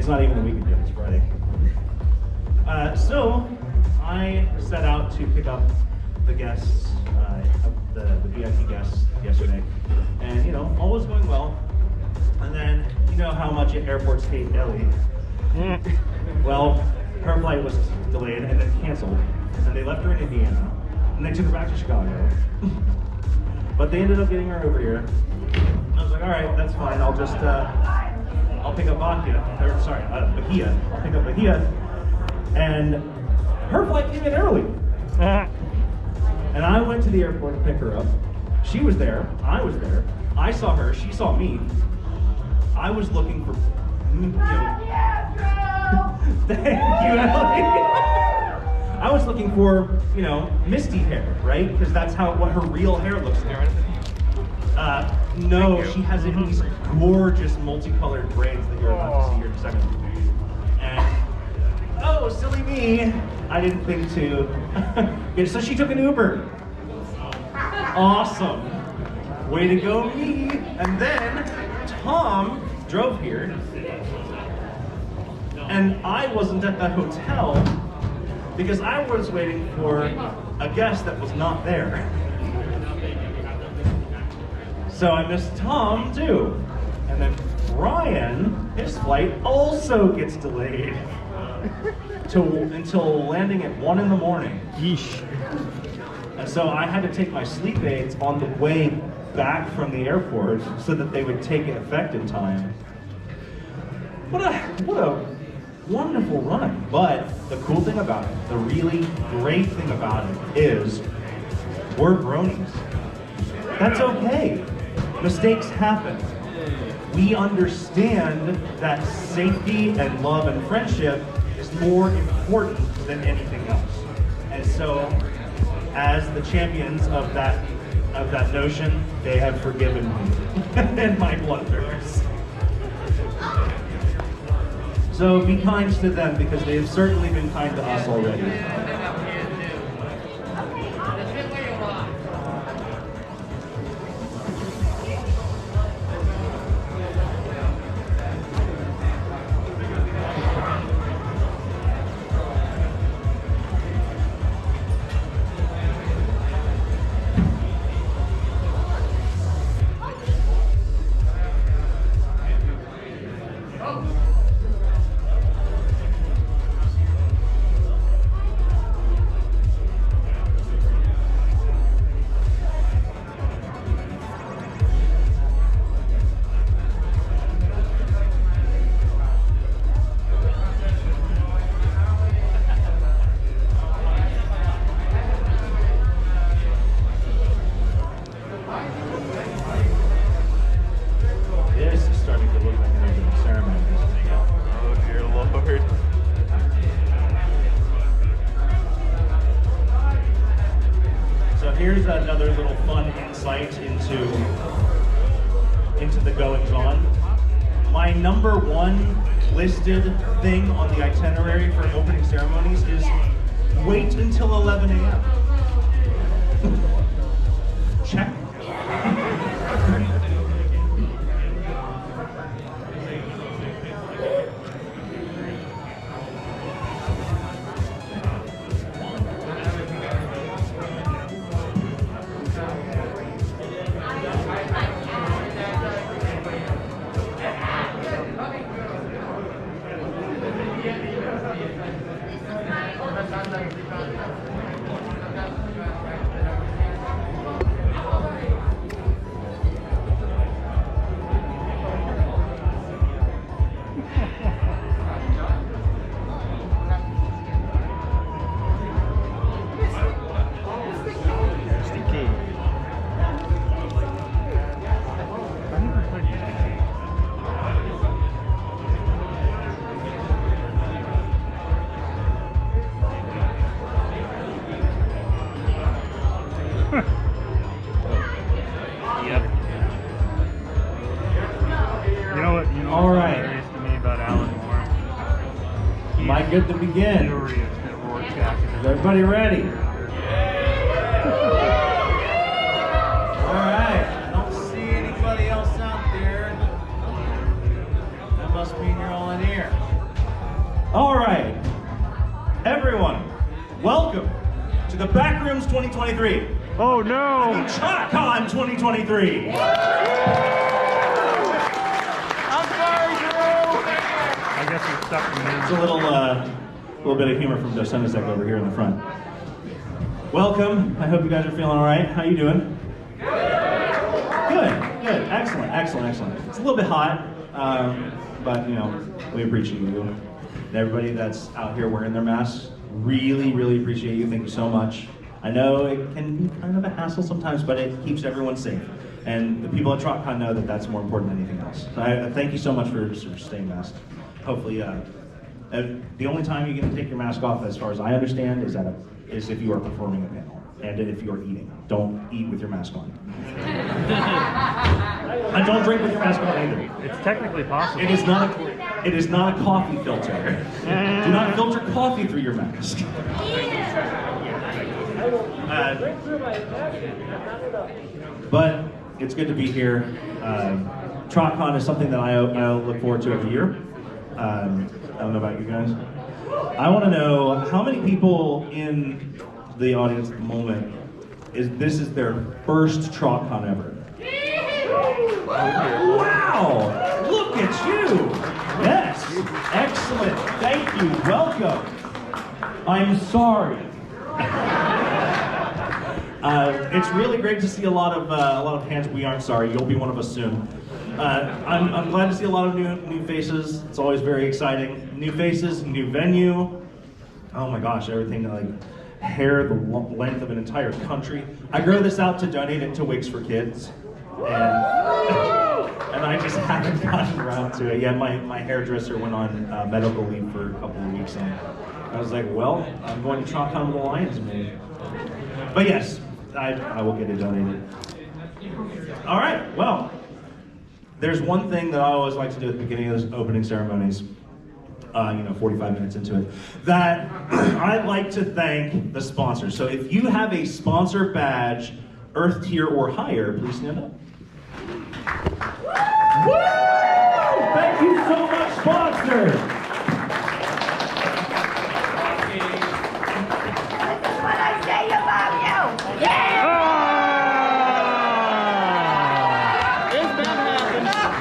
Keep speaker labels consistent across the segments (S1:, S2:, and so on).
S1: It's not even a weekend yet, it's Friday. So I set out to pick up the guests, the VIP guests yesterday. And you know, all was going well. And then, you know how much airports hate Ellie. Well, her flight was delayed and then canceled. And they left her in Indiana. And they took her back to Chicago. But they ended up getting her over here. I was like, all right, that's fine. I'll just, I'll pick up Bahia. I'll pick up Bahia. And her flight came in early. And I went to the airport to pick her up. She was there. I was there. I saw her. She saw me. I was looking for, you know, thank you, Ellie. I was looking for, you know, misty hair, right? Because that's what her real hair looks like. No, she has these gorgeous multicolored braids that you're about to see here in a second. And, oh, silly me. I didn't think to. So she took an Uber. Awesome. Way to go, me. And then Tom drove here. And I wasn't at the hotel because I was waiting for a guest that was not there. So I missed Tom too. And then Brian, his flight also gets delayed until landing at 1 in the morning.
S2: Yeesh.
S1: And so I had to take my sleep aids on the way back from the airport so that they would take effect in time. What a wonderful run. But the cool thing about it, the really great thing about it is we're bronies. That's okay. Mistakes happen. We understand that safety and love and friendship is more important than anything else. And so, as the champions of that notion, they have forgiven me and my blunders. So be kind to them because they have certainly been kind to us already. Here's another little fun insight into the goings-on. My number one listed thing on the itinerary for opening ceremonies is wait until 11 a.m. Check. All right.
S2: To me about Alan Moore.
S1: Am I good to begin?
S2: Furious that Rorschach
S1: Is everybody ready? All right. I don't see anybody else out there. That must mean you're all in here. All right, everyone, welcome to the Backrooms 2023.
S2: Oh no!
S1: The Trotcon 2023.
S2: I'm sorry, Drew! I guess you're stuck in
S1: It's
S2: there.
S1: a little bit of humor from Dosenesek over here in the front. Welcome. I hope you guys are feeling all right. How you doing? Good. Excellent. It's a little bit hot, but we appreciate you. And everybody that's out here wearing their masks, really appreciate you. Thank you so much. I know it can be kind of a hassle sometimes, but it keeps everyone safe. And the people at Trotcon know that that's more important than anything else. So I thank you so much for staying masked. Hopefully, the only time you can take your mask off, as far as I understand, is if you are performing a panel and if you are eating. Don't eat with your mask on. And don't drink with your mask on either.
S2: It's technically possible.
S1: It is not a coffee filter. Do not filter coffee through your mask. But it's good to be here. Trotcon is something that I look forward to every year. I don't know about you guys. I want to know how many people in the audience at the moment this is their first Trotcon ever. Wow! Look at you! Yes! Excellent! Thank you! Welcome! I'm sorry. It's really great to see a lot of hands. We aren't sorry. You'll be one of us soon. I'm glad to see a lot of new faces. It's always very exciting. New faces, new venue. Oh my gosh, everything like hair the length of an entire country. I grow this out to donate it to Wigs for Kids, and I just haven't gotten around to it. Yeah, my hairdresser went on medical leave for a couple of weeks, and I was like, well, I'm going to Trotcon with the Lions, maybe. But yes, I will get it donated. All right, well, there's one thing that I always like to do at the beginning of those opening ceremonies, 45 minutes into it, that I'd like to thank the sponsors. So if you have a sponsor badge, Earth tier or higher, please stand up. Woo! Thank you so much, sponsors!
S3: This is what I say about you! Yeah!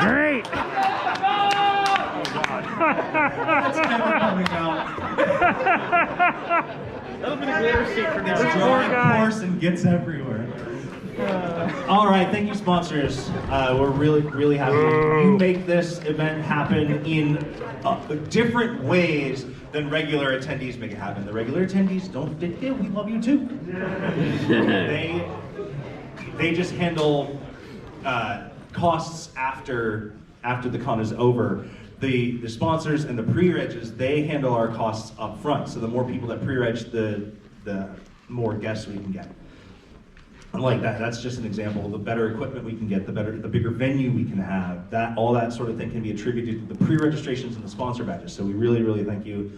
S2: Great!
S1: That's never coming out.
S2: That'll be a glitter seat for
S1: It's drawing course and gets everywhere. All right, thank you, sponsors. We're really happy. You make this event happen in different ways than regular attendees make it happen. The regular attendees don't fit in. We love you too. They just handle costs after the con is over. The sponsors and the pre-regs, they handle our costs up front. So the more people that pre-reg, the more guests we can get. And like that's just an example. The better equipment we can get, the bigger venue we can have. All that sort of thing can be attributed to the pre-registrations and the sponsor badges. So we really thank you.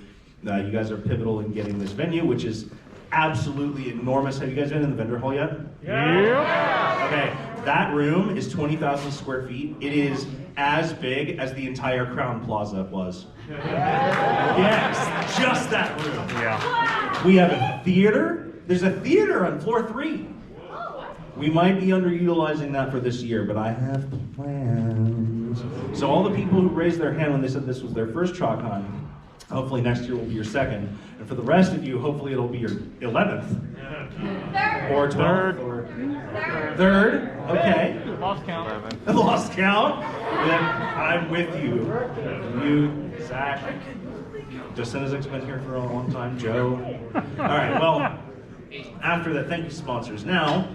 S1: You guys are pivotal in getting this venue, which is absolutely enormous. Have you guys been in the vendor hall yet?
S2: Yeah.
S1: Okay, that room is 20,000 square feet. It is as big as the entire Crown Plaza was. Yes, just that room.
S2: Yeah.
S1: We have a theater. There's a theater on floor 3. We might be underutilizing that for this year, but I have plans. So all the people who raised their hand when they said this was their first Trotcon, hopefully next year will be your second. And for the rest of you, hopefully it'll be your 11th. Or 12th. Or third. Okay.
S2: Lost count.
S1: Lost count. Then I'm with you. You, Zach. Dosenesek's been here for a long time. Joe. All right, well, after that, thank you, sponsors. Now,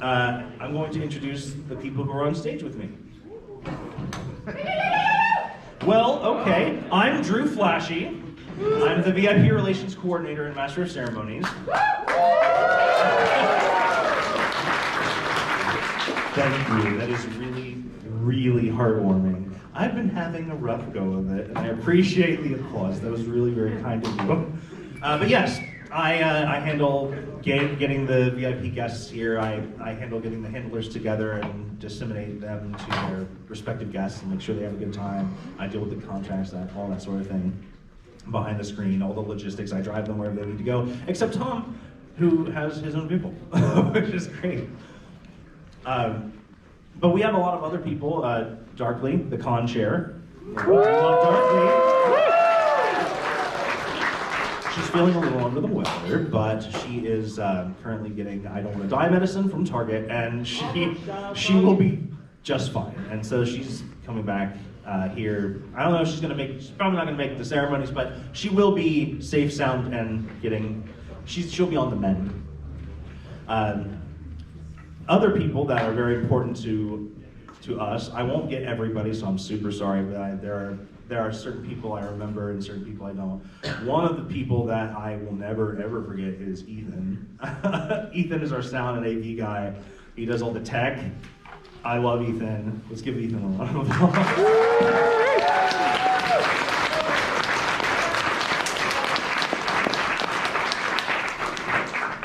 S1: I'm going to introduce the people who are on stage with me. Well, okay, I'm Drew Flashy. I'm the VIP Relations Coordinator and Master of Ceremonies. Thank you, that is really heartwarming. I've been having a rough go of it, and I appreciate the applause. That was really very kind of you. But yes, I handle getting the VIP guests here. I handle getting the handlers together and disseminate them to their respective guests and make sure they have a good time. I deal with the contracts, all that sort of thing. behind the screen, all the logistics. I drive them wherever they need to go, except Tom, who has his own vehicle, which is great. But we have a lot of other people. Darkly, the con chair. Darkly. She's feeling a little under the weather, but she is currently getting I don't want to die medicine from Target, and she will be just fine. And so she's coming back here. I don't know if she's probably not gonna make the ceremonies, but she will be safe, sound, and she'll be on the mend. Other people that are very important to us, I won't get everybody, so I'm super sorry, but there are certain people I remember and certain people I don't. One of the people that I will never ever forget is Ethan. Ethan is our sound and AV guy. He does all the tech. I love Ethan. Let's give Ethan a round of applause.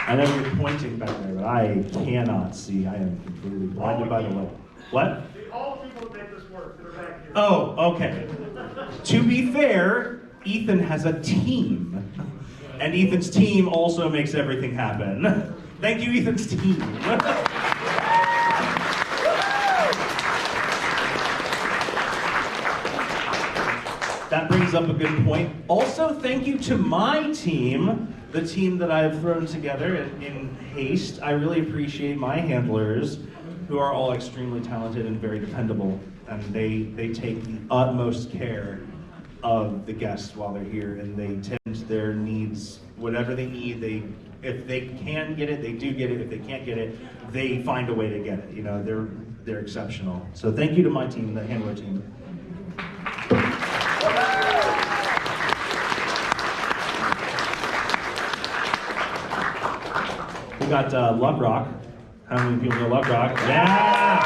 S1: I know you're pointing back there, but I cannot see. I am completely blinded by the light. What?
S2: All the people that make this work that are back here.
S1: Oh, okay. To be fair, Ethan has a team. And Ethan's team also makes everything happen. Thank you, Ethan's team. That brings up a good point. Also, thank you to my team, the team that I've thrown together in haste. I really appreciate my handlers, who are all extremely talented and very dependable, and they take the utmost care of the guests while they're here, and they tend to their needs, whatever they need. If they can get it, they do get it. If they can't get it, they find a way to get it. You know, they're exceptional. So thank you to my team, the handler team. We got Lug Rock. How many people know Lug Rock? Yeah!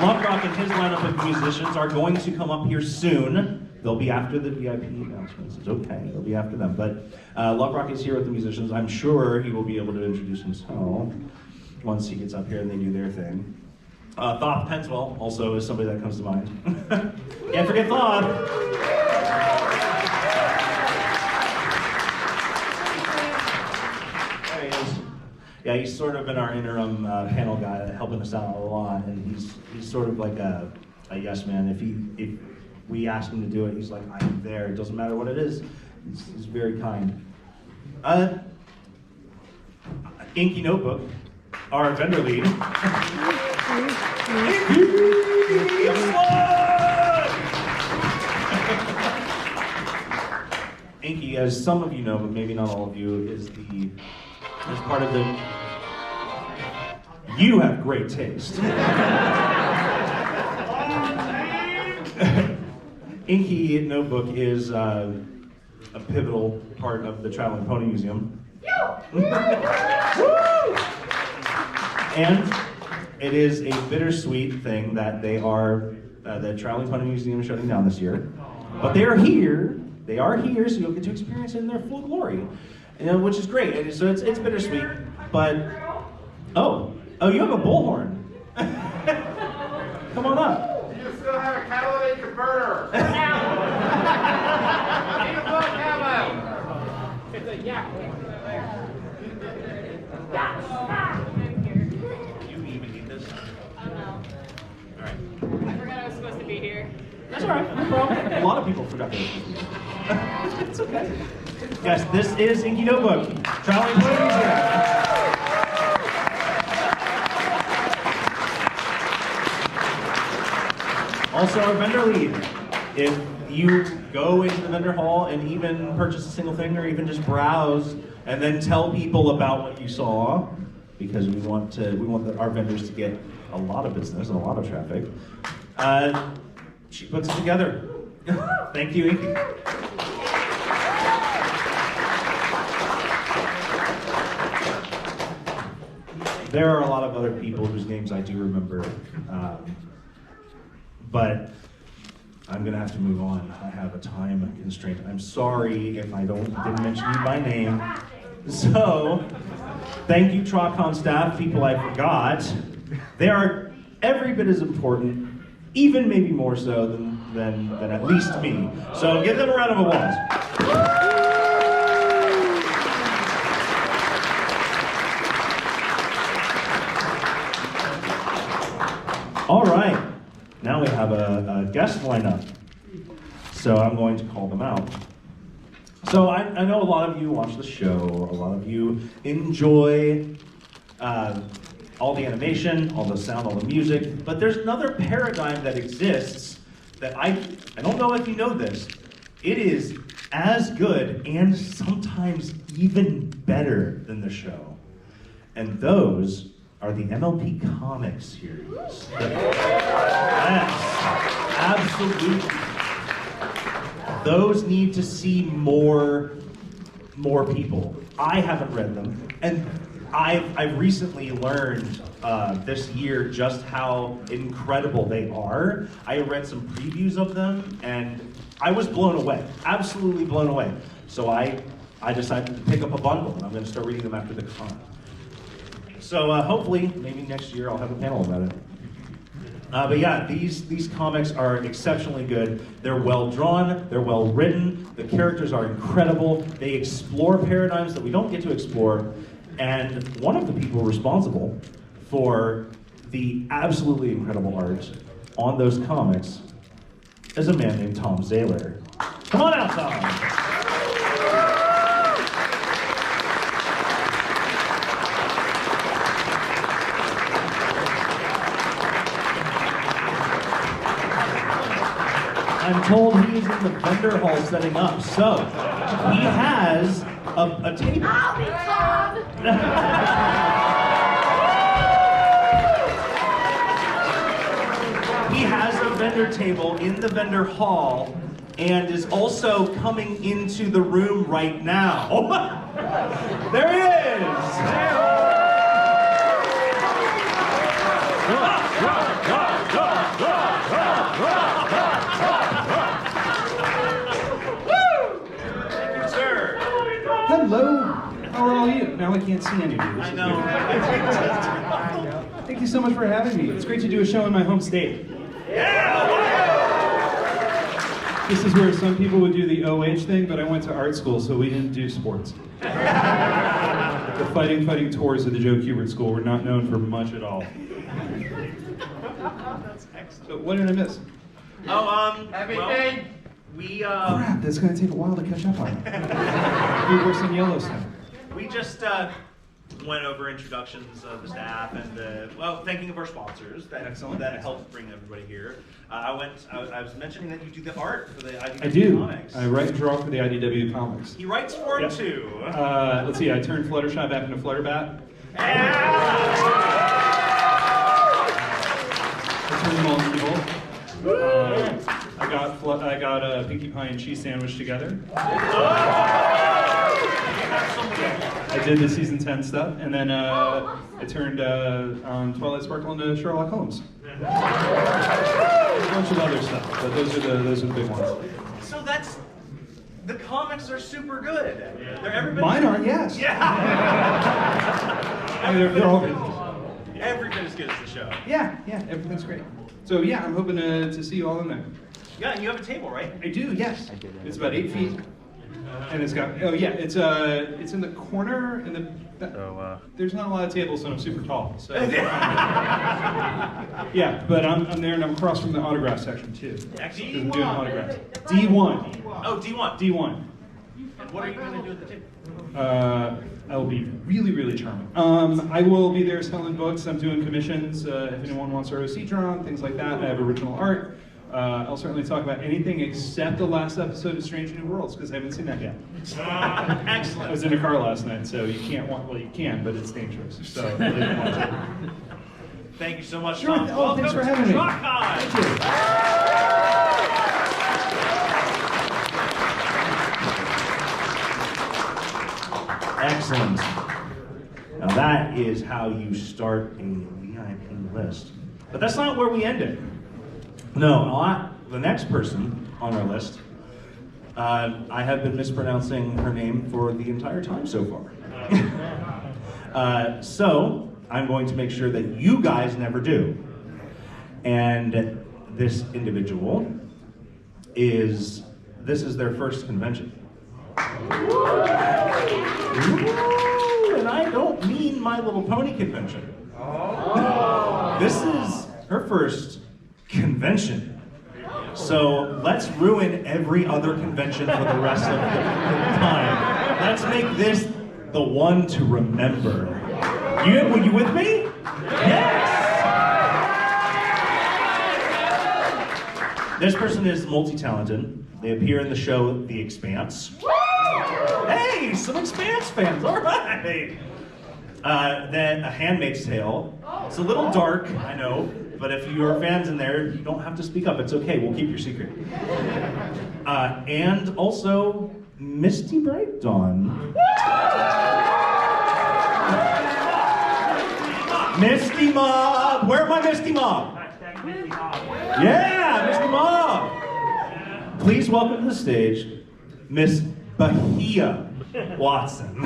S1: Lug Rock and his lineup of musicians are going to come up here soon. They'll be after the VIP announcements. It's okay, they'll be after them. But Lug Rock is here with the musicians. I'm sure he will be able to introduce himself once he gets up here and they do their thing. Thoth Penswell also is somebody that comes to mind. Can't forget Thoth! There he is. Yeah, he's sort of been our interim panel guy, helping us out a lot, and he's sort of like a yes man. If we ask him to do it, he's like, I'm there. It doesn't matter what it is. He's very kind. Inky Notebook, our vendor lead. Inky, as some of you know, but maybe not all of you, is part of the. You have great taste. Inky Notebook is a pivotal part of the Traveling Pony Museum. And it is a bittersweet thing that the Traveling Pony Museum is shutting down this year. But they are here, so you'll get to experience it in their full glory. Which is great. And so it's bittersweet. But oh, you have a bullhorn. Come on up.
S2: Do you still have a catalytic converter? It's a yak.
S1: You even need this?
S4: I don't know.
S1: All right.
S4: I forgot I was supposed to be here.
S1: That's all right. No problem. A lot of people forgot this. It's okay. Yes, this is Inky Notebook, Traveling Pony Museum. Also, our vendor lead. If you go into the vendor hall and even purchase a single thing, or even just browse and then tell people about what you saw, because we want our vendors to get a lot of business and a lot of traffic. She puts it together. Thank you, Inky. There are a lot of other people whose names I do remember, but I'm gonna have to move on. I have a time constraint. I'm sorry if I didn't mention you by name. So, thank you, Trotcon staff, people I forgot. They are every bit as important, even maybe more so than than at least me. So give them a round of applause. All right, now we have a guest lineup. So I'm going to call them out. So I know a lot of you watch the show, a lot of you enjoy all the animation, all the sound, all the music, but there's another paradigm that exists that I don't know if you know this. It is as good and sometimes even better than the show. And those are the MLP Comics series. Yes, absolutely. Those need to see more people. I haven't read them, and I've recently learned this year just how incredible they are. I read some previews of them, and I was blown away, absolutely blown away. So I decided to pick up a bundle, and I'm going to start reading them after the con. So hopefully, maybe next year I'll have a panel about it. But yeah, these comics are exceptionally good. They're well drawn, they're well written, the characters are incredible, they explore paradigms that we don't get to explore, and one of the people responsible for the absolutely incredible art on those comics is a man named Tom Zahler. Come on out, Tom! I'm told he's in the vendor hall setting up, so he has a table.
S3: I'll be Tom.
S1: He has a vendor table in the vendor hall and is also coming into the room right now. There he is!
S5: Hello, how are all you? Now I can't see any of you.
S1: I know.
S5: Thank you so much for having me. It's great to do a show in my home state.
S1: Yeah!
S5: This is where some people would do the OH thing, but I went to art school, so we didn't do sports. The fighting tours of the Joe Kubert School were not known for much at all.
S1: That's excellent.
S5: So what did I miss?
S1: Everything. Well, we
S5: Crap, that's gonna take a while to catch up on. We were some Yellowstone.
S1: We just went over introductions of the staff and thanking of our sponsors that helped bring everybody here. I was mentioning that you do the art for the IDW
S5: I do.
S1: Comics.
S5: I write and draw for the IDW Comics.
S1: He writes for it too.
S5: Let's see, I turned Fluttershy back into Flutterbat. I turned them all evil. I got a Pinkie Pie and cheese sandwich together. I did the season 10 stuff, and then I turned on Twilight Sparkle into Sherlock Holmes. A bunch of other stuff, but those are the big ones.
S1: So the comics are super good. They're everybody.
S5: Mine are, yes.
S1: Yeah.
S5: They're all good.
S1: Every bit as good as the show.
S5: Yeah, everything's great. So yeah, I'm hoping to see you all in there.
S1: Yeah, and you have a table, right?
S5: I do, yes. It's about 8 feet, and it's got it's in the corner, and there's not a lot of tables, and I'm super tall, so yeah. But I'm there, and I'm across from the autograph section too.
S1: D1.
S5: I'm doing autographs. D1.
S1: Oh, D1.
S5: D1.
S1: And what are you going to do at the table?
S5: I will be really, really charming. I will be there selling books. I'm doing commissions. If anyone wants OC drawn, things like that. I have original art. I'll certainly talk about anything except the last episode of Strange New Worlds, because I haven't seen that yet.
S1: Excellent.
S5: I was in a car last night, so you can't you can, but it's dangerous. So I didn't watch it.
S1: Thank you so much,
S5: Sure.
S1: Tom.
S5: Oh, thanks for having me.
S1: Trotcon.
S5: Thank you.
S1: Excellent. Now that is how you start a VIP list. But that's not where we ended. No, the next person on our list, I have been mispronouncing her name for the entire time so far. So I'm going to make sure that you guys never do. And this individual this is their first convention. Ooh, and I don't mean My Little Pony convention. This is her first convention. So let's ruin every other convention for the rest of the time. Let's make this the one to remember. Were you with me? Yes! This person is multi-talented. They appear in the show The Expanse. Hey, some Expanse fans, all right! Then A Handmaid's Tale. It's a little dark, I know, but if you're fans in there, you don't have to speak up. It's okay, we'll keep your secret. And also, Misty Bright Dawn. Misty Mob! Where my Misty Mob? Yeah, Misty Mob! Please welcome to the stage, Miss Bahia Watson.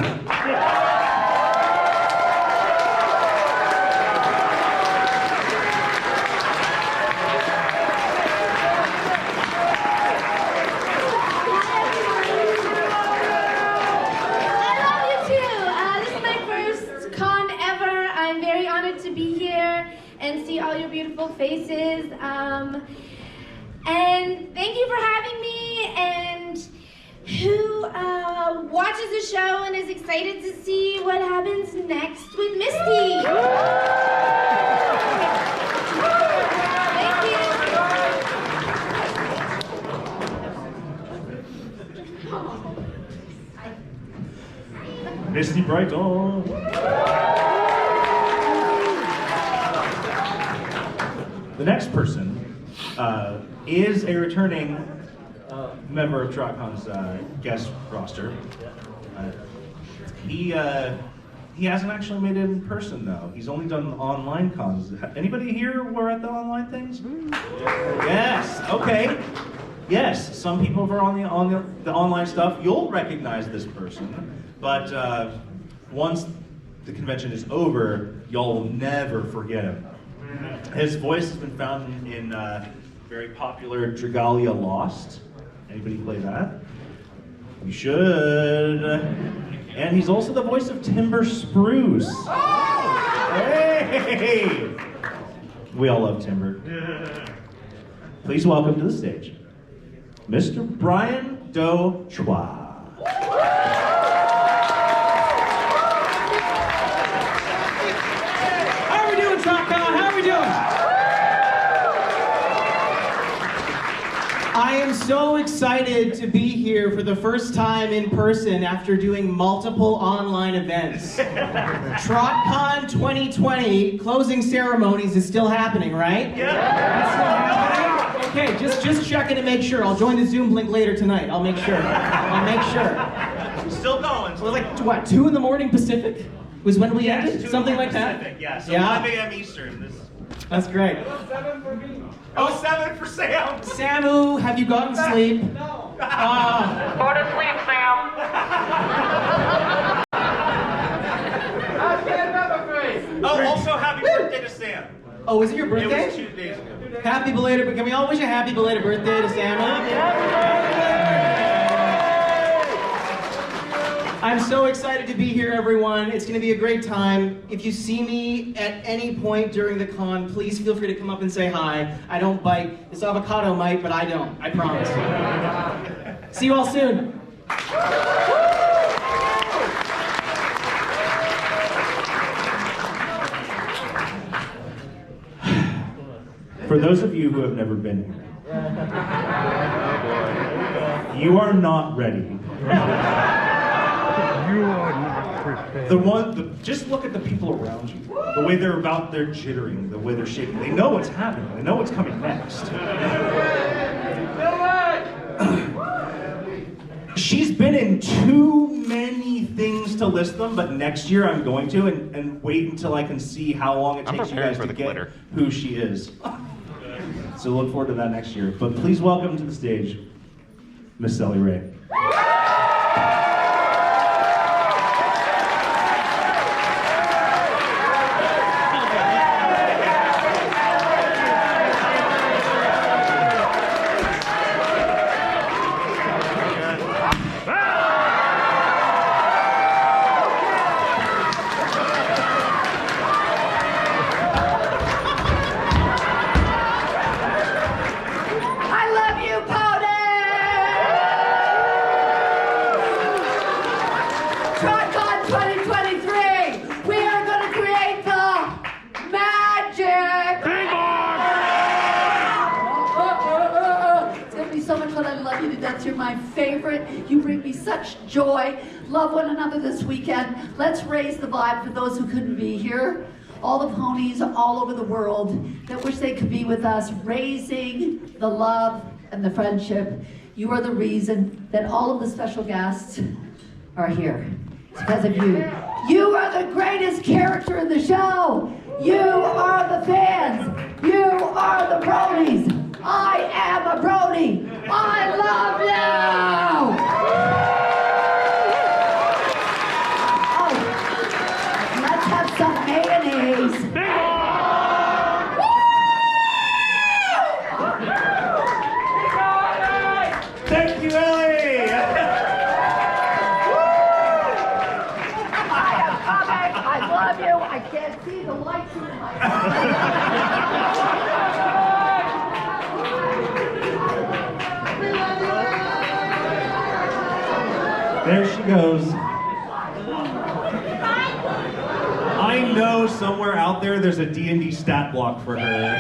S3: And see all your beautiful faces. And thank you for having me. And who watches the show and is excited to see what happens next with Misty? Thank you.
S1: Misty Bright Dawn. The next person is a returning member of Trotcon's guest roster. He hasn't actually made it in person though. He's only done online cons. Anybody here were at the online things? Yes. Okay. Yes. Some people are on the online stuff. You'll recognize this person, but once the convention is over, y'all will never forget him. His voice has been found in very popular Dragalia Lost. Anybody play that? You should. And he's also the voice of Timber Spruce. Hey! We all love Timber. Please welcome to the stage, Mr. Brian Do Chua.
S6: I am so excited to be here for the first time in person after doing multiple online events. Trotcon 2020 closing ceremonies is still happening, right?
S1: Yeah.
S6: It's still happening? Okay, just checking to make sure. I'll join the Zoom link later tonight. I'll make sure.
S1: Still going.
S6: It was like, what, 2 in the morning Pacific? Was when we ended? Something like
S1: Pacific,
S6: that?
S1: Yeah, so
S6: Yeah.
S1: 5 a.m. Eastern.
S6: That's great.
S1: 7 for Sam.
S6: Samu, have you gotten sleep?
S7: Go to sleep, Sam.
S1: Oh, also happy birthday to Sam.
S6: Oh, is it your birthday?
S1: It was 2 days ago.
S6: Happy belated, can we all wish a happy belated birthday to Samu? I'm so excited to be here, everyone. It's going to be a great time. If you see me at any point during the con, please feel free to come up and say hi. I don't bite. This avocado might, but I don't. I promise. See you all soon.
S1: For those of you who have never been here, you are not ready. Just look at the people around you. The way they're jittering, the way they're shaking. They know what's happening. They know what's coming next. She's been in too many things to list them, but next year I'm going to, and wait until I can see how long it takes you guys to get who she is. So look forward to that next year. But please welcome to the stage, Miss Sally Ray.
S8: my favorite. You bring me such joy. Love one another this weekend. Let's raise the vibe for those who couldn't be here. All the ponies all over the world that wish they could be with us, raising the love and the friendship. You are the reason that all of the special guests are here. It's because of you. You are the greatest character in the show. You are the fans. You are the bronies. I am a brony. I love you. Oh, let's have some mayonnaise.
S1: Thank you, Ellie!
S8: I love you. I can't see the lights in my
S1: There she goes. I know somewhere out there there's a D&D stat block for her.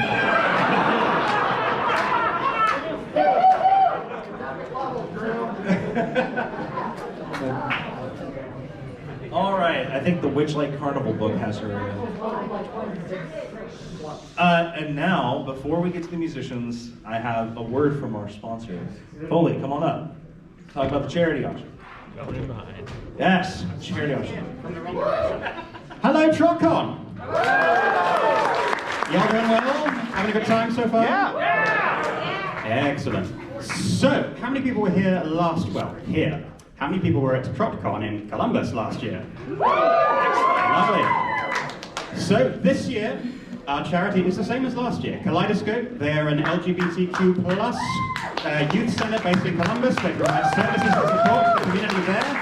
S1: All right, I think the Witchlight Carnival book has her. And now, before we get to the musicians, I have a word from our sponsor. Foley, come on up. Talk about the charity auction. Yes, charity auction.
S9: Hello, Trotcon. Y'all doing well? Having a good time so far? Yeah. Excellent. So, how many people were here last? Well, here. How many people were at Trotcon in Columbus last year? Lovely. So this year, our charity is the same as last year. Kaleidoscope, they're an LGBTQ plus youth center based in Columbus. They provide services to support the community there,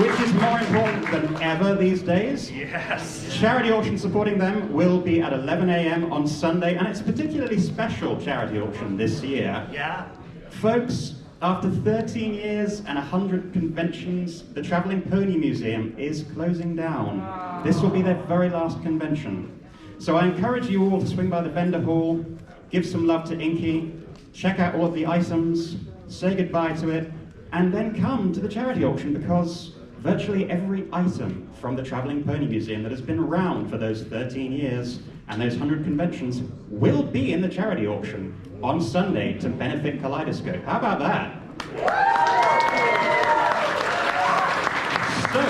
S9: which is more important than ever these days.
S1: Yes.
S9: Charity auction supporting them will be at 11 a.m. on Sunday, and it's a particularly special charity auction this year.
S1: Yeah.
S9: Folks, after 13 years and 100 conventions, the Traveling Pony Museum is closing down. This will be their very last convention. So I encourage you all to swing by the vendor hall, give some love to Inky, check out all of the items, say goodbye to it, and then come to the charity auction, because virtually every item from the Traveling Pony Museum that has been around for those 13 years and those 100 conventions will be in the charity auction on Sunday to benefit Kaleidoscope. How about that? So,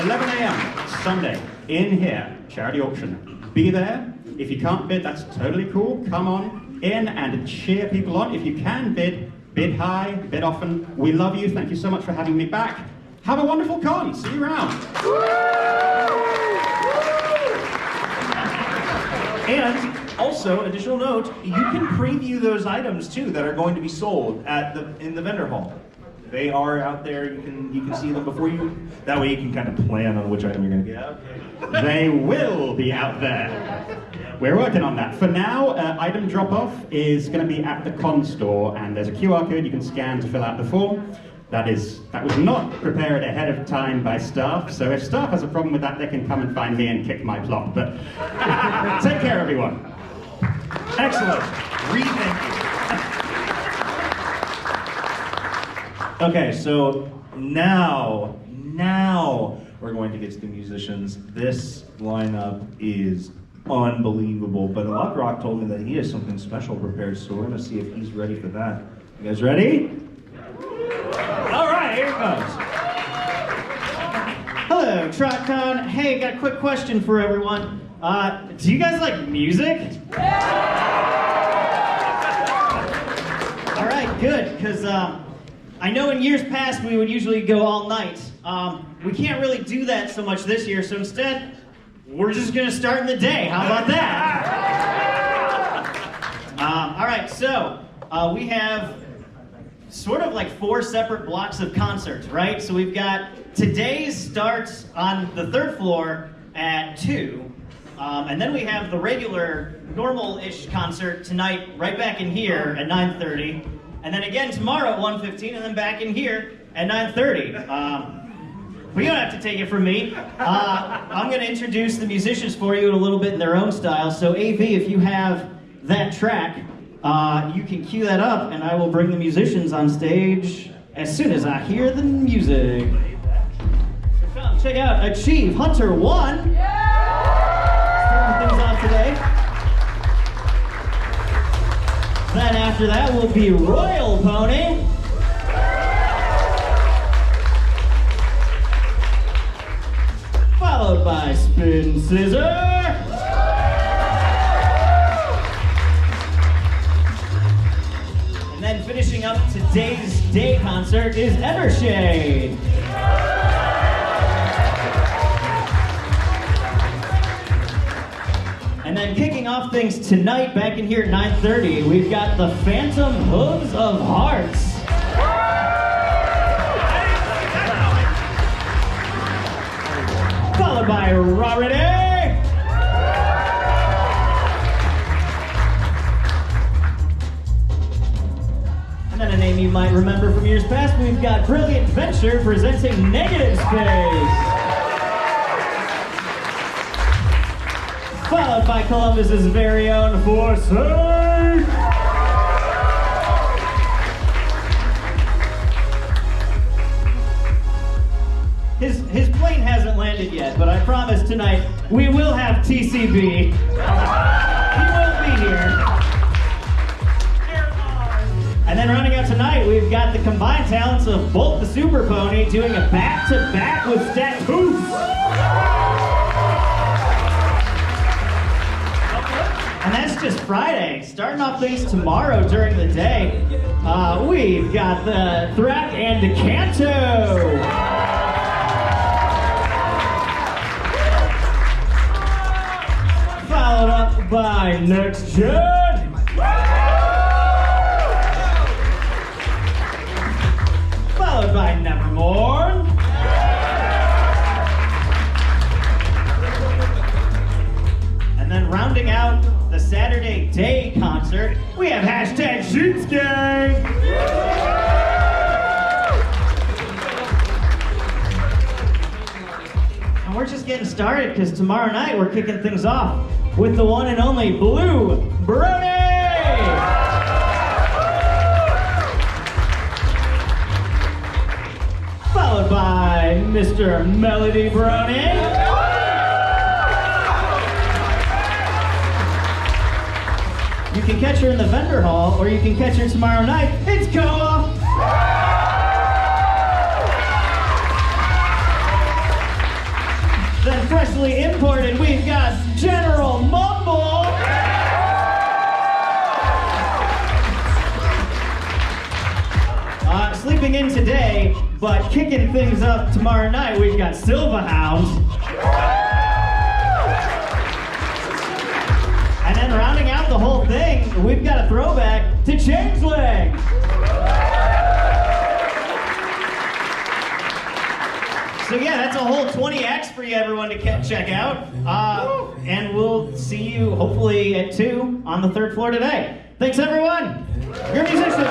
S9: 11 a.m. Sunday, in here, charity auction. Be there. If you can't bid, that's totally cool. Come on in and cheer people on. If you can bid high, bid often. We love you. Thank you so much for having me back. Have a wonderful con. See you around.
S1: And also, additional note, you can preview those items too that are going to be sold in the vendor hall. They are out there. You can see them before you. That way you can kind of plan on which item you're going to get.
S9: They will be out there. We're working on that. For now, item drop-off is going to be at the con store, and there's a QR code you can scan to fill out the form. That was not prepared ahead of time by staff, so if staff has a problem with that, they can come and find me and kick my plot. But take care, everyone.
S1: Excellent. Thank you. Okay, so now we're going to get to the musicians. This lineup is unbelievable, but Lock Rock told me that he has something special prepared, so we're going to see if he's ready for that. You guys ready? All right, here it comes.
S6: Hello, Trotcon. Hey, got a quick question for everyone. Do you guys like music? All right, good, because I know in years past we would usually go all night. We can't really do that so much this year, so instead, we're just going to start in the day. How about that? All right, so we have sort of like 4 separate blocks of concerts, right? So we've got today's starts on the 3rd floor at 2, and then we have the regular, normal-ish concert tonight right back in here at 9:30, and then again tomorrow at 1:15, and then back in here at 9:30. But you don't have to take it from me. I'm going to introduce the musicians for you in a little bit in their own style. So AV, if you have that track, You can cue that up, and I will bring the musicians on stage as soon as I hear the music. So come check out Achieve Hunter 1. Starting things off today. Then after that will be Royal Pony. Followed by Spin Scissor. And then finishing up today's day concert is Evershade. And then kicking off things tonight, back in here at 9:30, we've got the Phantom Hooves of Hearts. Followed by Rarity. And then a name you might remember from years past, we've got Brilliant Venture presenting Negative Space. Followed by Columbus's very own Forsake. His plane hasn't landed yet, but I promise tonight we will have TCB. He will be here. And then running out tonight, we've got the combined talents of Bolt the Super Pony doing a back-to-back with Statoos. And that's just Friday. Starting off things tomorrow during the day, we've got the Thrak and Decanto. Followed up by Next Gen. Followed by Nevermore. And then rounding out the Saturday day concert, we have hashtag Shoots Gang. And we're just getting started because tomorrow night we're kicking things off with the one and only Blue Brony. Followed by Mr. Melody Brony. You can catch her in the vendor hall, or you can catch her tomorrow night. It's Koa! Then freshly imported, we've got General Mumble! Sleeping in today, but kicking things up tomorrow night, we've got Silverhound. And then rounding out the whole thing, we've got a throwback to Changeling. So yeah, that's a whole 20 acts for you everyone to check out. And we'll see you hopefully at 2 on the 3rd floor today. Thanks everyone. Your musicians.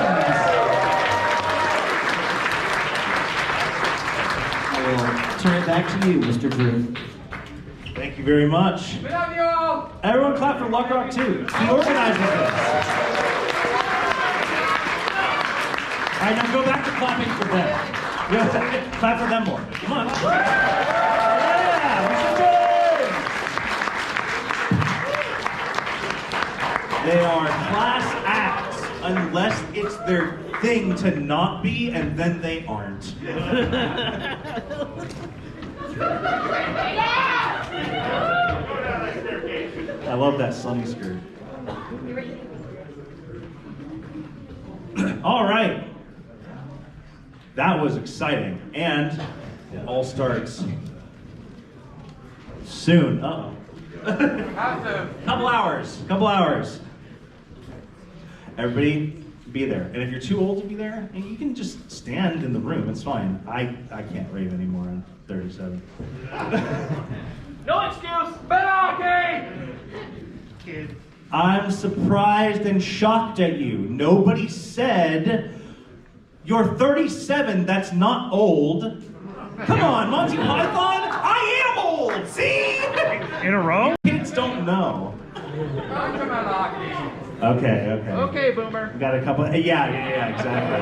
S6: I will turn it back to you, Mr. Drew.
S1: Thank you very much.
S7: We love you all.
S1: Everyone clap for Luck Rock 2. It's the organizer of this. All right, now go back to clapping for them. Clap for them more. Come on. Yeah, they are class acts unless it's their thing to not be, and then they aren't. I love that sunny skirt. All right. That was exciting. And it all starts soon. Uh-oh. Couple hours. Everybody be there. And if you're too old to be there, you can just stand in the room. It's fine. I can't rave anymore. I'm 37.
S7: No excuse. Benarchy.
S1: Kid. I'm surprised and shocked at you. Nobody said you're 37, that's not old. Come on, Monty Python, I am old, see?
S2: In a row?
S1: Kids don't know.
S7: Welcome, Benarchy.
S1: Okay.
S7: Okay, boomer.
S1: We got a couple. Yeah, exactly.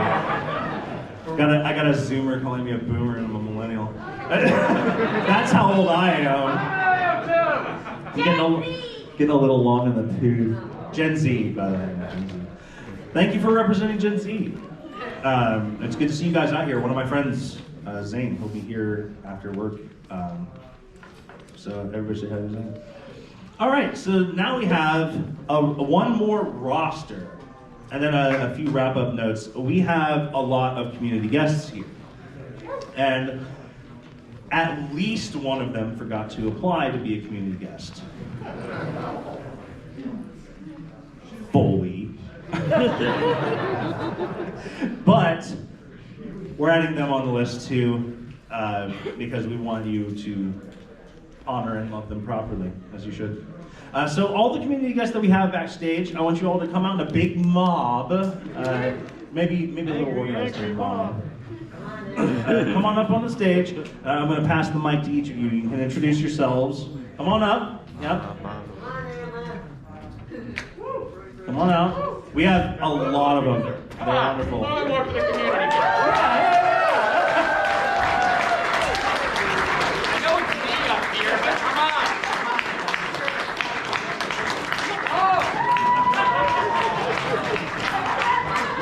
S1: I got a Zoomer calling me a boomer and I'm a millennial. That's how old I am. I'm getting a little long in the tooth. Gen Z, by the way. Gen Z. Thank you for representing Gen Z. It's good to see you guys out here. One of my friends, Zane, he'll be here after work. So everybody say hi to Zane. All right, so now we have one more roster, and then a few wrap-up notes. We have a lot of community guests here, and at least one of them forgot to apply to be a community guest. Fully. But we're adding them on the list too, because we want you to honor and love them properly, as you should. So all the community guests that we have backstage, I want you all to come out in a big mob, maybe a little organized mob. Come on up on the stage. I'm going to pass the mic to each of you. You can introduce yourselves. Come on up. Yep. Come on out. We have a lot of them. They're wonderful.
S7: One more for the community. I know it's me up here, but come on.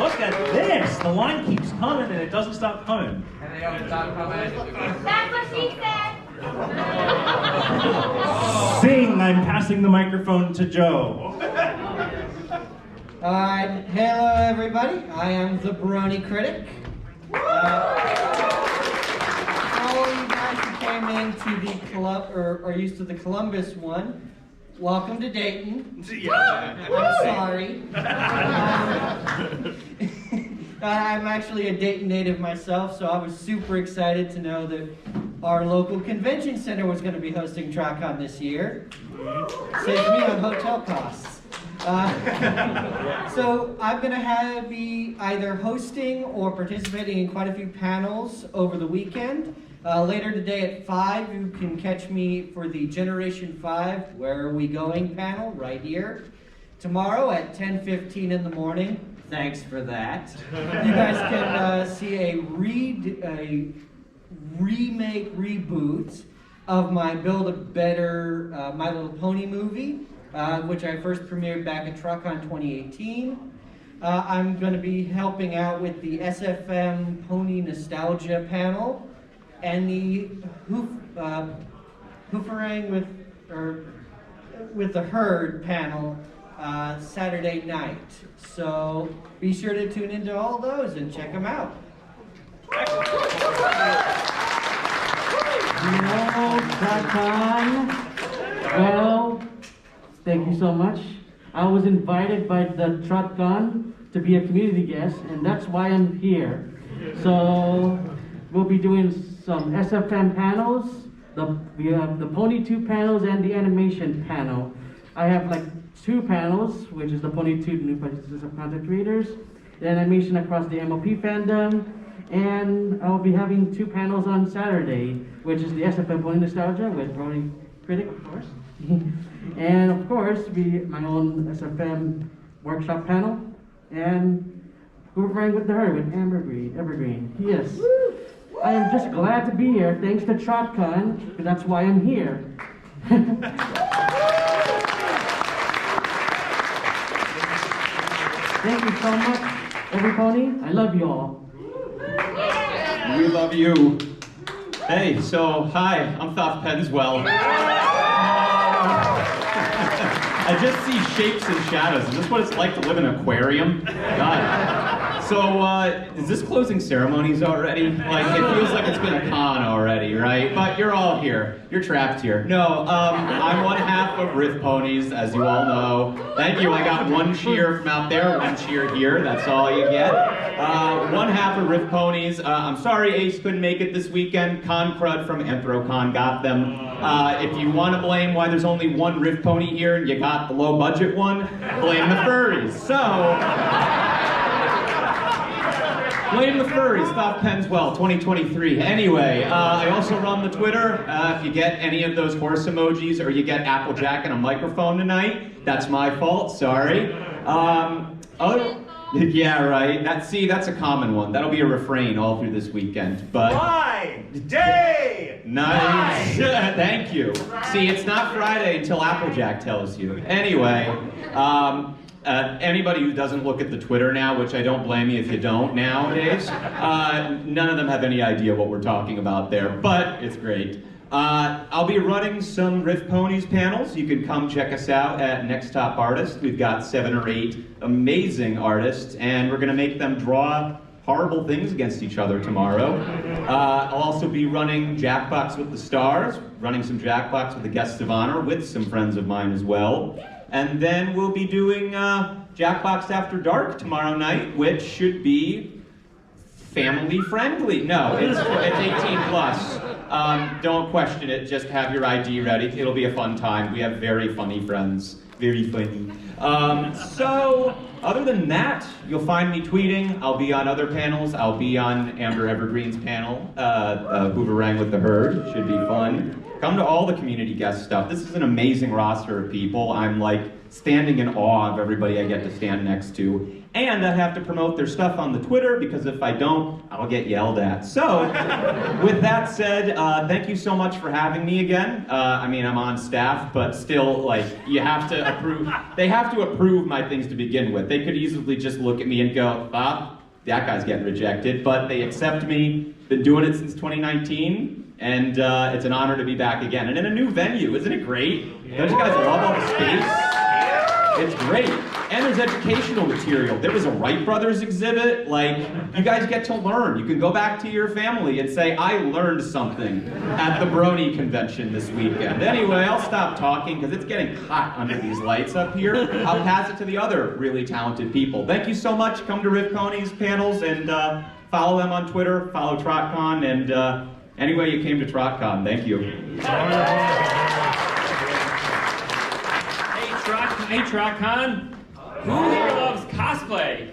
S1: Look at this. The line keeps coming and it doesn't stop coming.
S7: And they don't stop coming.
S3: That's what she said.
S1: Sing. I'm passing the microphone to Joe.
S6: Alright, hello everybody. I am the Brony Critic. All you guys who came into the club or are used to the Columbus one, welcome to Dayton. I'm sorry. I'm actually a Dayton native myself, so I was super excited to know that our local convention center was going to be hosting Trotcon this year. Saves me on hotel costs. So I'm going to be either hosting or participating in quite a few panels over the weekend. Later today at 5, you can catch me for the Generation 5 Where Are We Going panel right here. Tomorrow at 10:15 in the morning, thanks for that, you guys can see a remake reboot of my Build a Better My Little Pony movie. Which I first premiered back at Trotcon 2018. I'm going to be helping out with the SFM Pony Nostalgia panel and the Hoofering with the Herd panel Saturday night. So be sure to tune into all those and check them out.
S10: Hello, Trotcon. Well, thank you so much. I was invited by the Trotcon to be a community guest, and that's why I'm here. So we'll be doing some SFM panels. We have the Pony 2 panels and the animation panel. I have like 2 panels, which is the Pony 2 New Practices of Content Creators, the animation across the MOP fandom, and I'll be having 2 panels on Saturday, which is the SFM Pony Nostalgia with Brony Critic, of course. And of course, my own SFM workshop panel, and Hoovering with the Herd with Evergreen. Yes. I am just glad to be here, thanks to Trotcon, because that's why I'm here. Thank you so much, every pony. I love you all.
S11: We love you. Hey, so hi, I'm Thoth Penswell. I just see shapes and shadows. Is this what it's like to live in an aquarium? God. So, is this closing ceremonies already? Like, it feels like it's been a con already, right? But you're all here. You're trapped here. No, I'm one half of Riff Ponies, as you all know. Thank you. I got 1 cheer from out there, 1 cheer here. That's all you get. One half of Riff Ponies. I'm sorry Ace couldn't make it this weekend. Con Crud from Anthrocon got them. If you want to blame why there's only 1 Riff Pony here and you got the low budget one, blame the furries. So, blame the furries, Thoth Penswell 2023. Anyway, I also run the Twitter. If you get any of those horse emojis or you get Applejack and a microphone tonight, that's my fault, sorry. Yeah, right. That's a common one. That'll be a refrain all through this weekend. But
S1: Day!
S11: nice. Thank you. See, it's not Friday until Applejack tells you. Anyway, anybody who doesn't look at the Twitter now, which I don't blame you if you don't nowadays, none of them have any idea what we're talking about there, but it's great. I'll be running some Riff Ponies panels. You can come check us out at Next Top Artist. We've got 7 or 8 amazing artists, and we're going to make them draw horrible things against each other tomorrow. I'll also be running Jackbox with the Stars, running some Jackbox with the guests of honor with some friends of mine as well. And then we'll be doing Jackbox After Dark tomorrow night, which should be family friendly. No, it's 18 plus. Don't question it, just have your ID ready. It'll be a fun time. We have very funny friends. Very funny. So, other than that, you'll find me tweeting. I'll be on other panels. I'll be on Amber Evergreen's panel, Boomerang with the Herd. Should be fun. Come to all the community guest stuff. This is an amazing roster of people. I'm like standing in awe of everybody I get to stand next to. And I have to promote their stuff on the Twitter, because if I don't, I'll get yelled at. So, with that said, thank you so much for having me again. I mean, I'm on staff, but still, like, you have to approve. They have to approve my things to begin with. They could easily just look at me and go, that guy's getting rejected. But they accept me. Been doing it since 2019, and it's an honor to be back again. And in a new venue, isn't it great? Don't you guys love all the space? It's great. And there's educational material. There was a Wright Brothers exhibit. Like, you guys get to learn. You can go back to your family and say, I learned something at the Brony convention this weekend. Anyway, I'll stop talking because it's getting hot under these lights up here. I'll pass it to the other really talented people. Thank you so much. Come to Riff Ponies panels and follow them on Twitter. Follow Trotcon. And anyway, you came to Trotcon. Thank you.
S7: Hey, Trotcon. Who here loves cosplay?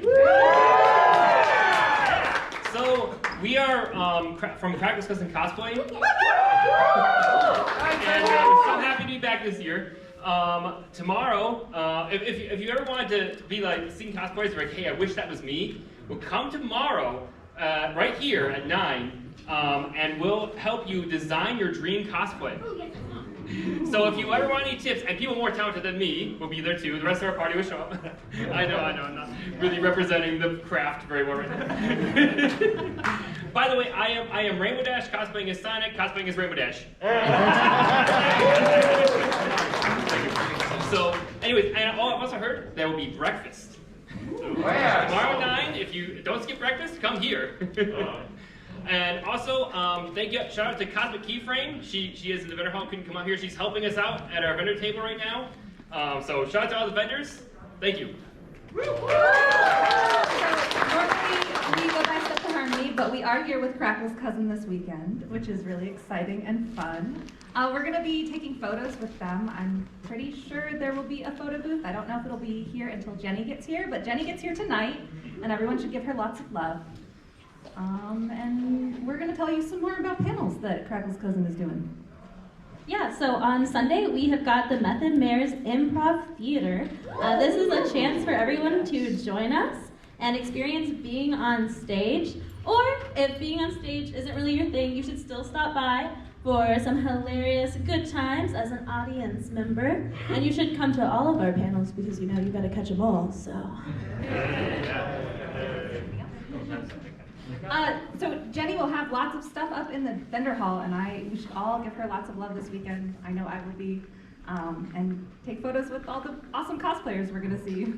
S7: So, we are from Crackles Cousin Cosplay. And we're so happy to be back this year. Tomorrow, if you ever wanted to be like, seeing cosplayers, like, hey, I wish that was me, well, come tomorrow, right here at 9, and we'll help you design your dream cosplay. So if you ever want any tips, and people more talented than me will be there too, the rest of our party will show up. I know, I'm not really representing the craft very well right now. By the way, I am Rainbow Dash, cosplaying as Sonic, cosplaying as Rainbow Dash. So, anyways, and I've also heard there will be breakfast. So, tomorrow at 9, if you don't skip breakfast, come here. And also, thank you, shout out to Cosmic Keyframe. She is in the vendor hall, couldn't come out here. She's helping us out at our vendor table right now. So shout out to all the vendors. Thank you.
S12: Normally, we go by Step to Harmony, but we are here with Crackle's cousin this weekend, which is really exciting and fun. We're going to be taking photos with them. I'm pretty sure there will be a photo booth. I don't know if it'll be here until Jenny gets here, but Jenny gets here tonight, and everyone should give her lots of love. And we're going to tell you some more about panels that Crackle's cousin is doing.
S13: Yeah, so on Sunday we have got the Method Mayor's Improv Theater. This is a chance for everyone to join us and experience being on stage. Or if being on stage isn't really your thing, you should still stop by for some hilarious good times as an audience member. And you should come to all of our panels because you know you gotta catch them all, so.
S12: So Jenny will have lots of stuff up in the vendor hall, and we should all give her lots of love this weekend. I know I will be, and take photos with all the awesome cosplayers we're gonna see.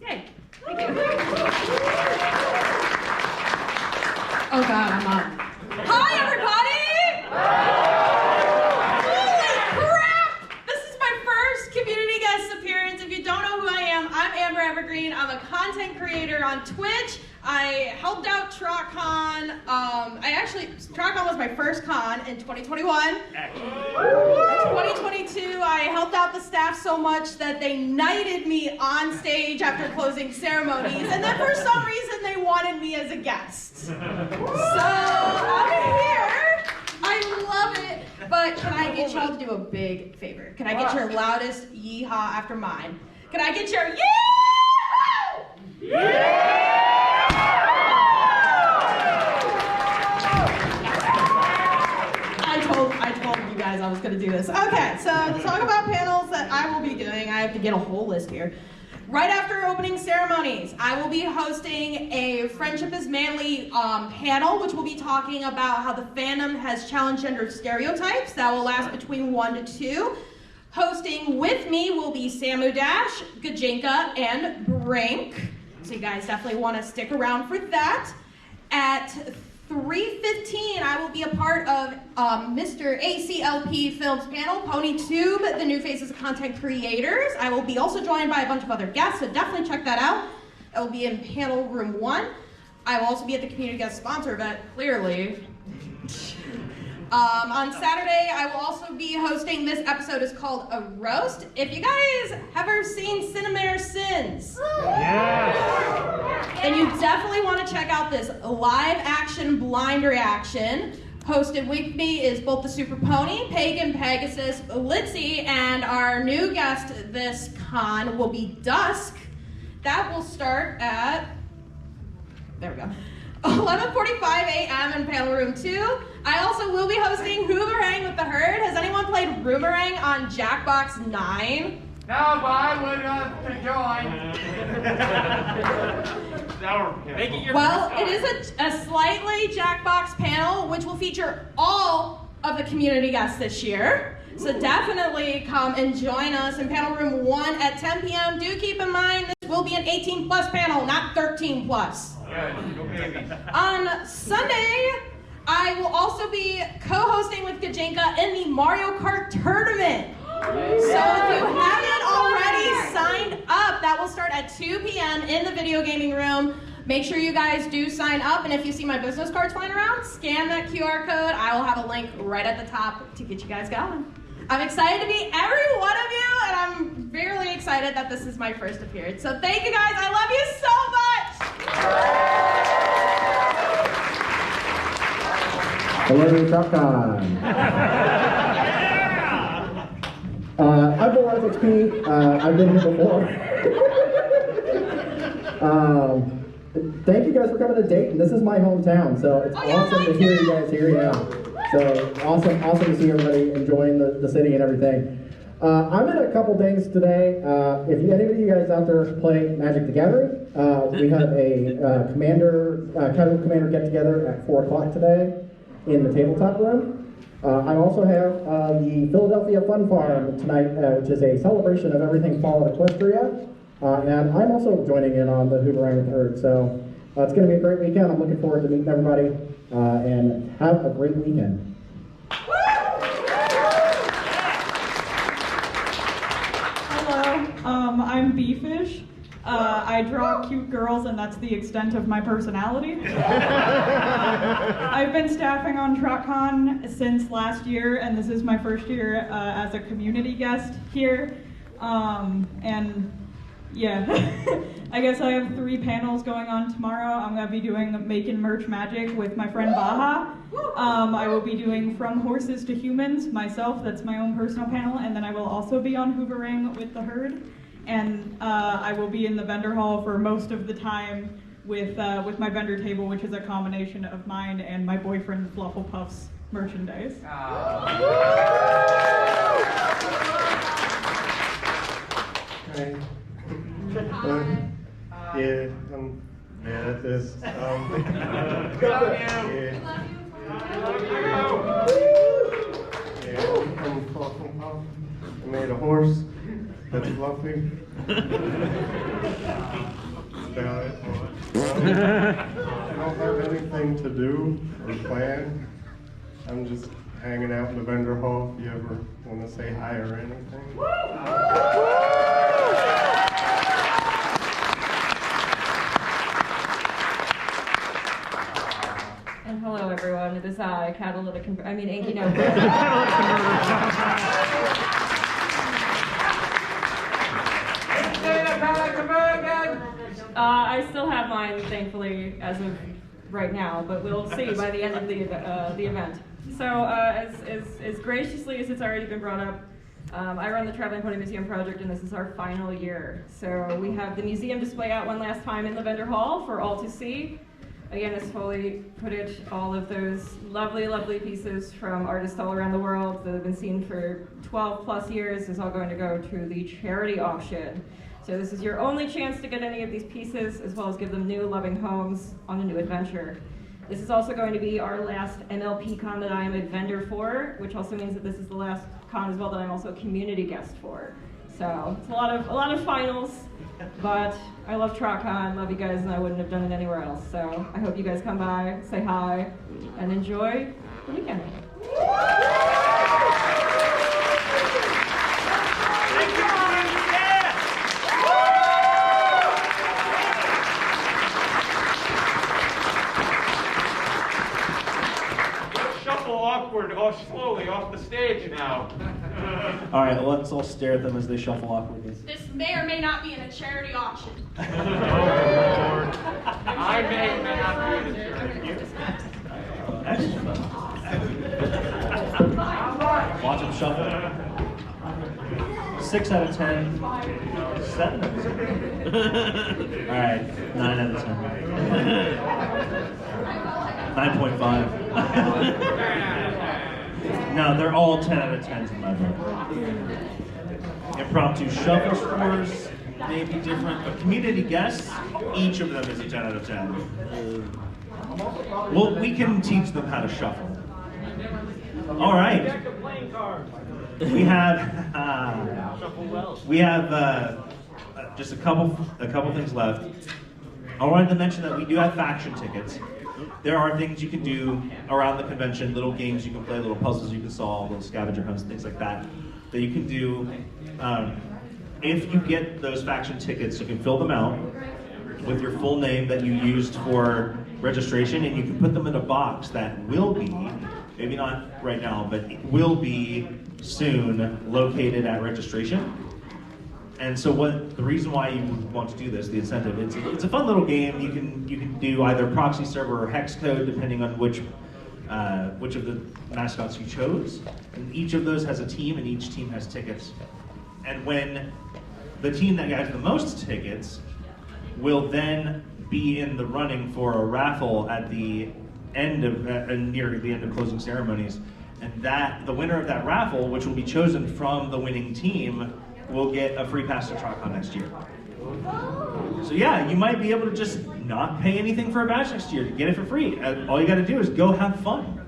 S12: Yay! Thank you. Oh God, I'm on. Hi everybody! Holy crap! This is my first community guest appearance. If you don't know who I am, I'm Amber Evergreen. I'm a content creator on Twitch. I helped out Trotcon. Trotcon was my first con in 2021. 2022, I helped out the staff so much that they knighted me on stage after closing ceremonies, and then for some reason they wanted me as a guest. So I'm here. I love it. But can I get y'all to do a big favor? Can I get your loudest yeehaw after mine? Can I get your yeah?
S14: I told you guys I was going to do this. Okay, so to talk about panels that I will be doing, I have to get a whole list here. Right after opening ceremonies, I will be hosting a Friendship is Manly panel, which will be talking about how the fandom has challenged gender stereotypes. That will last between 1 to 2. Hosting with me will be Samu Dash, Gajinka, and Brink. So you guys definitely want to stick around for that. At 3:15, I will be a part of Mr. ACLP Films panel, PonyTube, the new faces of content creators. I will be also joined by a bunch of other guests, so definitely check that out. I will be in panel room 1. I will also be at the community guest sponsor event, clearly. On Saturday, I will also be hosting, this episode is called A Roast. If you guys have ever seen Cinemare Sins, then you definitely want to check out this live action blind reaction. Hosted with me is both the Super Pony, Pagan Pegasus, Litzy, and our new guest this con will be Dusk. That will start at, there we go, 11:45 a.m. in panel room 2. I also will be hosting Hooverang with the Herd. Has anyone played Roomerang on Jackbox 9?
S2: No, but I would to join.
S14: Well, it is a slightly Jackbox panel, which will feature all of the community guests this year. So definitely come and join us in panel room 1 at 10 p.m. Do keep in mind, this will be an 18 plus panel, not 13 plus. On Sunday, I will also be co-hosting with Gajinka in the Mario Kart tournament. So if you haven't already signed up, that will start at 2 p.m. in the video gaming room. Make sure you guys do sign up, and if you see my business cards flying around, scan that QR code. I will have a link right at the top to get you guys going. I'm excited to meet every one of you, and I'm really excited that this is my first appearance. So thank you guys. I love you so much.
S15: Hello, Trotcon. I'm Bill XP. I've been here before. Thank you guys for coming to Dayton. This is my hometown, so it's awesome to hear you guys here. Yeah. So awesome to see everybody enjoying the city and everything. I'm in a couple things today. If anybody of you guys out there play Magic the Gathering, we have a casual commander get together at 4 o'clock today in the tabletop room. I also have the Philadelphia Fun Farm tonight, which is a celebration of everything fall at Equestria. And I'm also joining in on the Hooverang with the Herd. So it's going to be a great weekend. I'm looking forward to meeting everybody and have a great weekend.
S16: Hello, I'm Beefish. I draw cute girls, and that's the extent of my personality. I've been staffing on Trotcon since last year, and this is my first year as a community guest here. And yeah, I guess I have 3 panels going on tomorrow. I'm going to be doing Making Merch Magic with my friend Baha. I will be doing From Horses to Humans myself. That's my own personal panel. And then I will also be on Hooverang with the Herd. And I will be in the vendor hall for most of the time with my vendor table, which is a combination of mine and my boyfriend Flufflepuff's merchandise.
S17: Hi. Yeah, I'm mad at this. I'm Flufflepuff. I made a horse that's fluffy. About it. I don't have anything to do or plan. I'm just hanging out in the vendor hall if you ever want to say hi or anything.
S18: And hello everyone, it is I, Catalytic Inky No. I still have mine, thankfully, as of right now, but we'll see by the end of the event. So, as graciously as it's already been brought up, I run the Traveling Pony Museum project, and this is our final year. So we have the museum display out one last time in the vendor hall for all to see. Again, it's fully footage, all of those lovely, lovely pieces from artists all around the world that have been seen for 12 plus years is all going to go to the charity auction. So this is your only chance to get any of these pieces, as well as give them new loving homes on a new adventure. This is also going to be our last MLP con that I am a vendor for, which also means that this is the last con as well that I'm also a community guest for. So it's a lot of finals, but I love Trotcon, love you guys, and I wouldn't have done it anywhere else. So I hope you guys come by, say hi, and enjoy the weekend.
S2: Slowly off the stage now.
S1: All right, let's all stare at them as they shuffle awkwardly.
S14: This may or may not be in a charity auction.
S2: I may or may not be in a charity.
S1: Watch them shuffle. 6 out of 10. 7 out of 10. All right, 9 out of 10. 9.5. No, they're all 10 out of 10s in my book. Impromptu shuffle scores may be different, but community guests, each of them is a 10 out of 10. Well, we can teach them how to shuffle. All right. We have just a couple things left. I wanted to mention that we do have faction tickets. There are things you can do around the convention, little games you can play, little puzzles you can solve, little scavenger hunts, things like that you can do. If you get those faction tickets, you can fill them out with your full name that you used for registration, and you can put them in a box that will be, maybe not right now, but it will be soon located at registration. And so the reason why you want to do this, the incentive, it's a fun little game. You can do either proxy server or hex code, depending on which of the mascots you chose. And each of those has a team, and each team has tickets. And when the team that has the most tickets will then be in the running for a raffle at the end of near the end of closing ceremonies, and the winner of that raffle, which will be chosen from the winning team, will get a free pass to Trotcon next year. So yeah, you might be able to just not pay anything for a badge next year to get it for free. All you got to do is go have fun.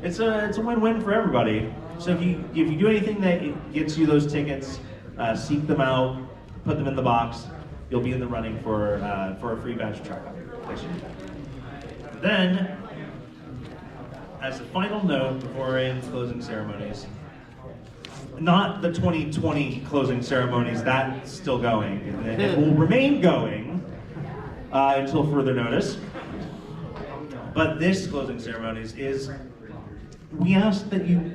S1: It's a win-win for everybody. So if you do anything that gets you those tickets, seek them out, put them in the box. You'll be in the running for a free badge to Trotcon next year. Then, as a final note before we end closing ceremonies. Not the 2020 closing ceremonies, that's still going. And it will remain going until further notice. But this closing ceremonies is, we ask that you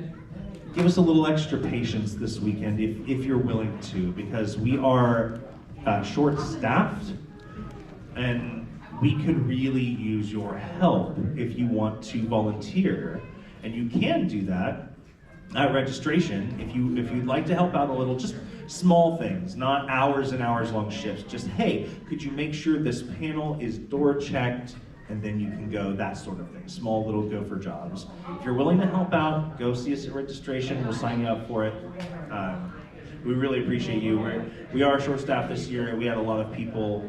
S1: give us a little extra patience this weekend if you're willing to, because we are short-staffed and we could really use your help if you want to volunteer. And you can do that at registration, if you'd like to help out a little, just small things, not hours and hours long shifts. Just, hey, could you make sure this panel is door checked, and then you can go, that sort of thing. Small little gopher jobs. If you're willing to help out, go see us at registration. We'll sign you up for it. We really appreciate you. We are short-staffed this year. We had a lot of people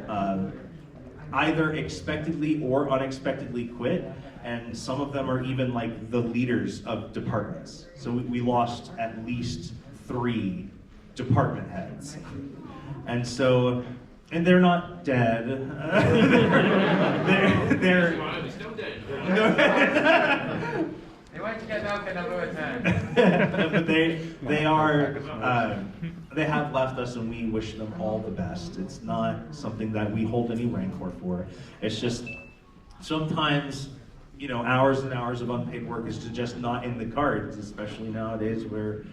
S1: either expectedly or unexpectedly quit. And some of them are even like the leaders of departments. So we lost at least 3 department heads. And so, and they're not dead. they're
S2: still dead.
S19: They want to get back another time.
S1: But they are, they have left us, and we wish them all the best. It's not something that we hold any rancor for. It's just sometimes, hours and hours of unpaid work is just not in the cards, especially nowadays where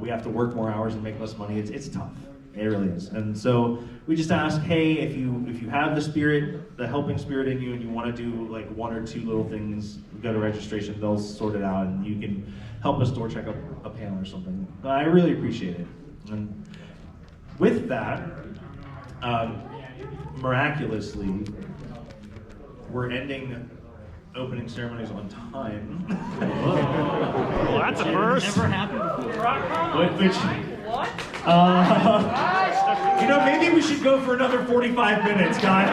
S1: we have to work more hours and make less money. It's tough. It really is. And so we just ask, hey, if you have the spirit, the helping spirit in you, and you want to do like 1 or 2 little things, go to registration, they'll sort it out, and you can help us door check a panel or something. I really appreciate it. And with that, miraculously, we're ending opening ceremonies on time.
S2: Well, that's a first.
S6: Never happened before.
S1: Which, you know, maybe we should go for another 45 minutes, guys.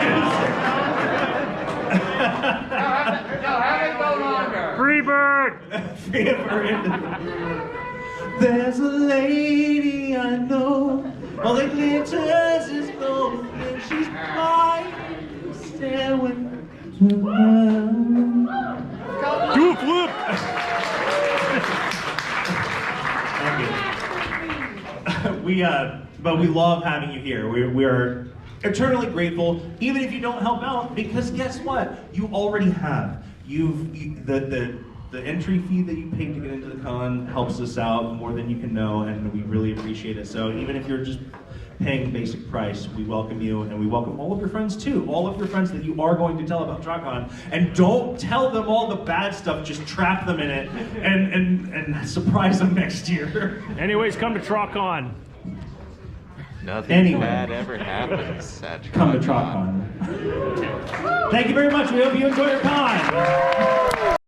S19: No, have it go longer.
S2: Free bird.
S1: Free bird. There's a lady I know, all that glitters is gold, and she's by the stairway to heaven.
S2: Do a flip.
S1: But we love having you here. We are eternally grateful, even if you don't help out, because guess what? You already have. The entry fee that you paid to get into the con helps us out more than you can know, and we really appreciate it. So even if you're just paying basic price, we welcome you, and we welcome all of your friends too. All of your friends that you are going to tell about Trotcon, and don't tell them all the bad stuff. Just trap them in it, and surprise them next year.
S2: Anyways, come to Trotcon.
S20: Nothing bad ever happens at Trotcon.
S1: Come to Trotcon. Thank you very much. We hope you enjoy your con.